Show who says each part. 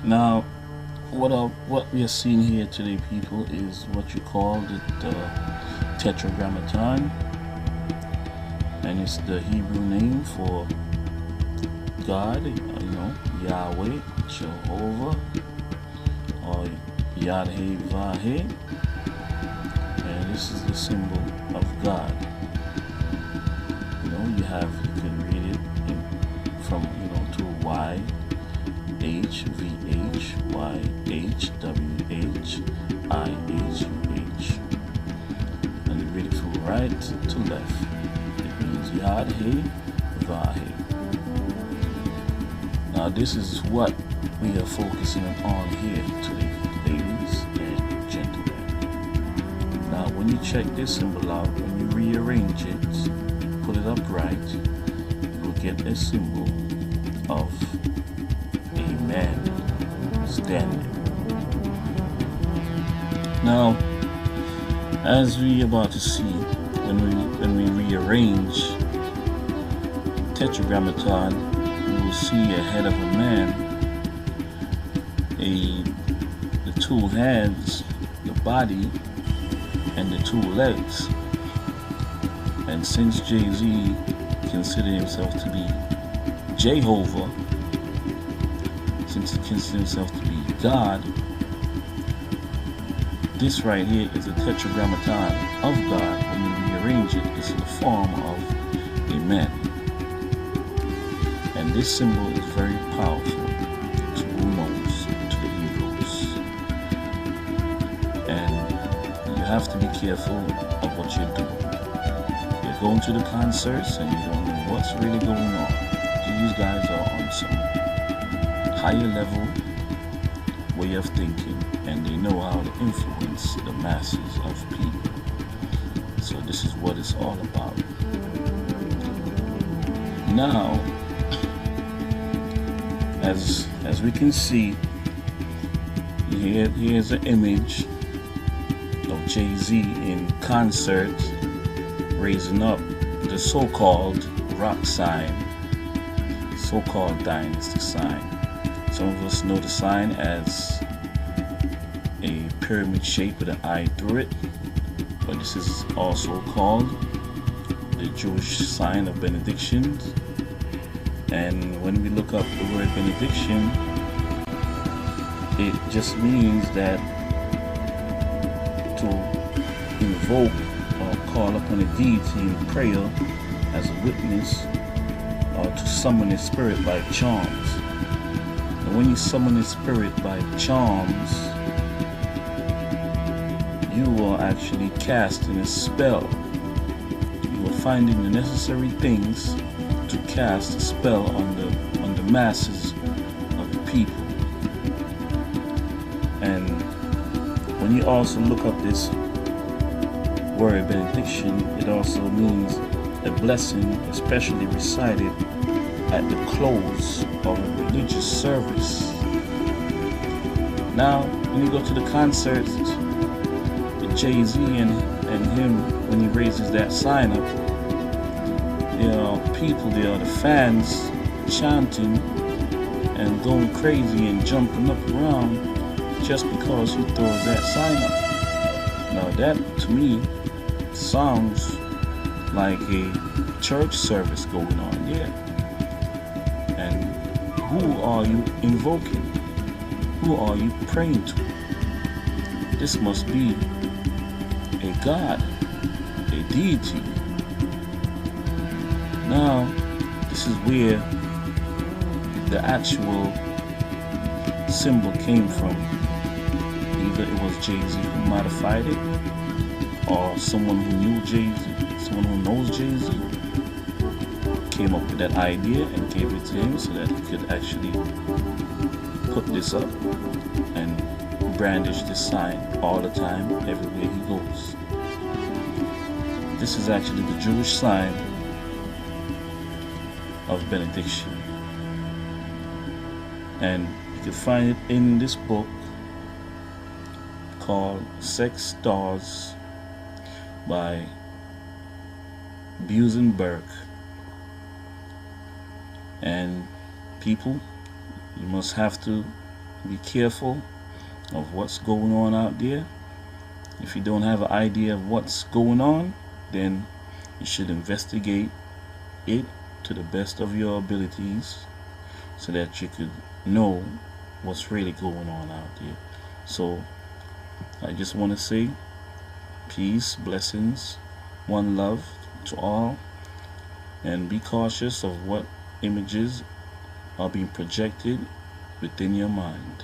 Speaker 1: Now, what we are seeing here today, people, is what you call the Tetragrammaton, and it's the Hebrew name for God, Yahweh Jehovah, or Yad-Heh Vah-Heh, and this is the symbol of God. You can read it from to Y H V H Y H W H I H U H, and you read it from right to left. It means Yad-Heh Vah-Heh. Now this is what we are focusing on here today, ladies and gentlemen. Now when you check this symbol out, when you rearrange it, put it upright, you will get a symbol of a man standing. Now, as we about to see, when we rearrange Tetragrammaton, we will see a head of a man, the two hands, the body, and the two legs. And since Jay-Z considered himself to be Jehovah, since he considers himself to be God, this right here is a Tetragrammaton of God. When you rearrange it, it's in the form of a man. And this symbol is very powerful to who knows, to the Hebrews. And you have to be careful of what you're doing. You're going to the concerts and you don't know what's really going on. These guys are on some higher level way of thinking, and they know how to influence the masses of people. So this is what it's all about. Now, as we can see, here's an image of Jay-Z in concert raising up the so-called rock sign, so-called dynastic sign. Some of us know the sign as a pyramid shape with an eye through it, but this is also called the Jewish sign of benedictions. And when we look up the word benediction, it just means that to invoke or call upon a deity in prayer as a witness, or to summon a spirit by charms. And when you summon a spirit by charms, you are actually casting a spell. You are finding the necessary things to cast a spell on the masses of the people. And when you also look up this word benediction, it also means a blessing, especially recited at the close of a religious service. Now, when you go to the concerts, the Jay-Z and him, when he raises that sign up, there are people, there are the fans chanting and going crazy and jumping up around just because he throws that sign up. Now that, to me, sounds like a church service going on there. And who are you invoking? Who are you praying to? This must be a God, a deity. Now, this is where the actual symbol came from. Either it was Jay-Z who modified it, or someone who knew Jay-Z, someone who knows Jay-Z, came up with that idea and gave it to him so that he could actually put this up and brandish this sign all the time, everywhere he goes. This is actually the Jewish sign of benediction, and you can find it in this book called Sex Stars by Buesenberg. And people, you must have to be careful of what's going on out there. If you don't have an idea of what's going on, then you should investigate it to the best of your abilities so that you could know what's really going on out there. So I just want to say peace, blessings, one love to all, and be cautious of what images are being projected within your mind.